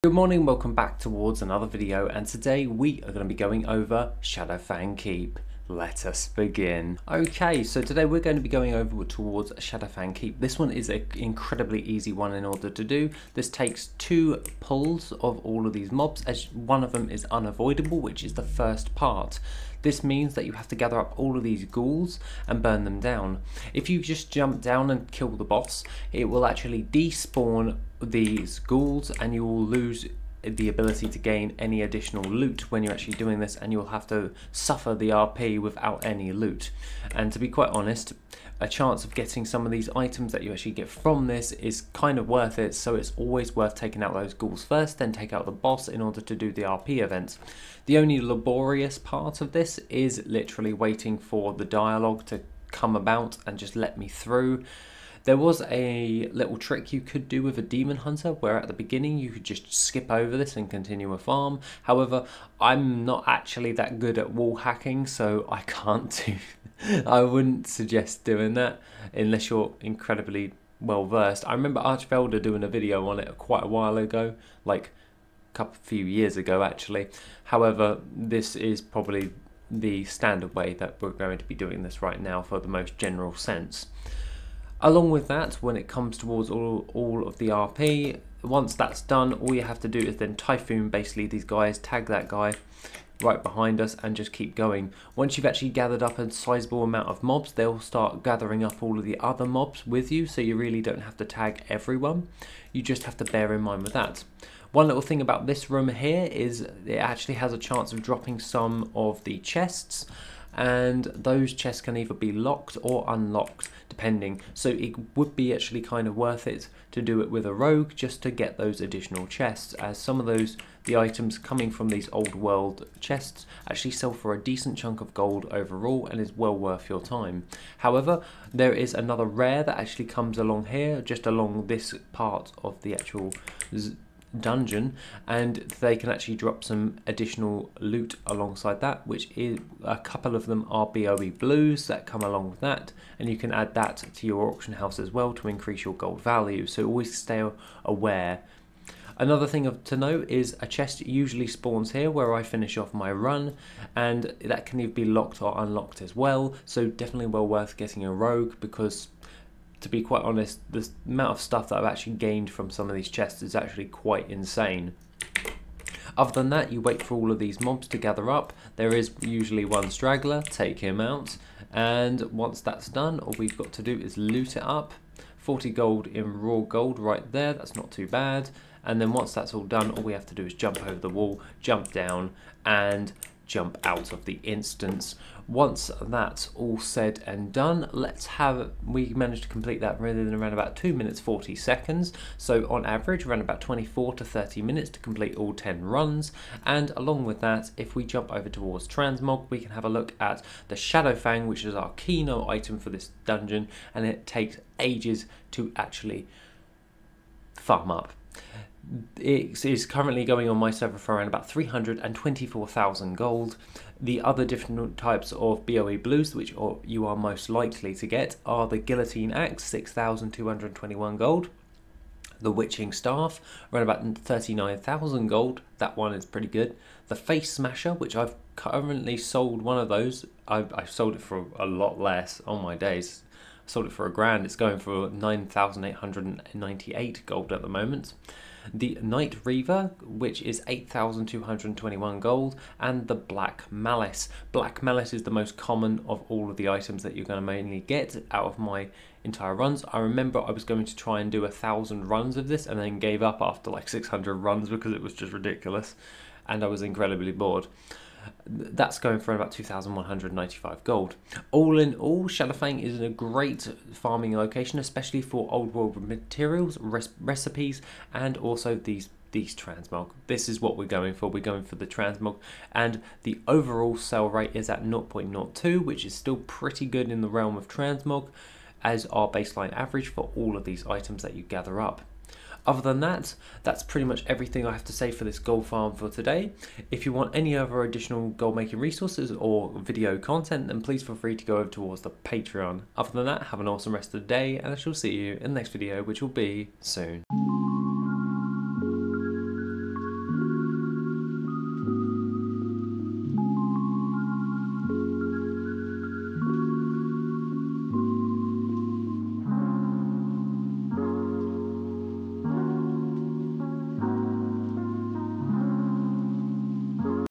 Good morning, welcome back towards another video, and today we are going to be going over Shadowfang Keep. Let us begin. Okay, so today we're going to be going over towards Shadowfang Keep. This one is an incredibly easy one in order to do. This takes 2 pulls of all of these mobs, as one of them is unavoidable, which is the first part. This means that you have to gather up all of these ghouls and burn them down. If you just jump down and kill the boss, it will actually despawn these ghouls and you will lose the ability to gain any additional loot when you're actually doing this, and you'll have to suffer the RP without any loot. And to be quite honest, a chance of getting some of these items that you actually get from this is kind of worth it, so it's always worth taking out those ghouls first, then take out the boss in order to do the RP events. The only laborious part of this is literally waiting for the dialogue to come about and just let me through. There was a little trick you could do with a demon hunter where at the beginning you could just skip over this and continue a farm. However, I'm not actually that good at wall hacking, so I can't do I wouldn't suggest doing that unless you're incredibly well versed. I remember Archvelder doing a video on it quite a while ago, like a few years ago actually. However, this is probably the standard way that we're going to be doing this right now for the most general sense. Along with that, when it comes towards all of the RP, once that's done, all you have to do is then Typhoon basically these guys, tag that guy right behind us and just keep going. Once you've actually gathered up a sizable amount of mobs, they'll start gathering up all of the other mobs with you, so you really don't have to tag everyone. You just have to bear in mind with that. One little thing about this room here is it actually has a chance of dropping some of the chests, and those chests can either be locked or unlocked depending, so it would be actually kind of worth it to do it with a rogue just to get those additional chests, as some of the items coming from these old world chests actually sell for a decent chunk of gold overall and is well worth your time. However, there is another rare that actually comes along here, just along this part of the actual dungeon, and they can actually drop some additional loot alongside that, which is a couple of them are BOE blues that come along with that, and you can add that to your auction house as well to increase your gold value, so always stay aware. Another thing to note is a chest usually spawns here where I finish off my run, and that can either be locked or unlocked as well, so definitely well worth getting a rogue, because to be quite honest, the amount of stuff that I've actually gained from some of these chests is actually quite insane. Other than that, you wait for all of these mobs to gather up. There is usually one straggler, take him out, and once that's done, all we've got to do is loot it up. 40 gold in raw gold right there, that's not too bad. And then once that's all done, all we have to do is jump over the wall, jump down, and jump out of the instance. Once that's all said and done, we managed to complete that within around about 2 minutes 40 seconds, so on average around about 24 to 30 minutes to complete all 10 runs. And along with that, if we jump over towards Transmog, we can have a look at the Shadowfang, which is our keynote item for this dungeon, and it takes ages to actually farm up. It is currently going on my server for around about 324,000 gold. The other different types of BOE blues which you are most likely to get are the Guillotine Axe, 6,221 gold. The Witching Staff, around about 39,000 gold. That one is pretty good. The Face Smasher, which I've currently sold one of those. I've sold it for a lot less. Oh my days. I sold it for £1,000. It's going for 9,898 gold at the moment. The Night Reaver, which is 8,221 gold, and the Black Malice. Black Malice is the most common of all of the items that you're going to mainly get out of my entire runs. I remember I was going to try and do 1,000 runs of this and then gave up after like 600 runs because it was just ridiculous and I was incredibly bored. That's going for about 2,195 gold. All in all, Shadowfang is a great farming location, especially for old world materials, recipes, and also these transmog. This is what we're going for. We're going for the transmog, and the overall sell rate is at 0.02, which is still pretty good in the realm of transmog as our baseline average for all of these items that you gather up. Other than that, that's pretty much everything I have to say for this gold farm for today. If you want any other additional gold making resources or video content, then please feel free to go over towards the Patreon. Other than that, have an awesome rest of the day, and I shall see you in the next video, which will be soon.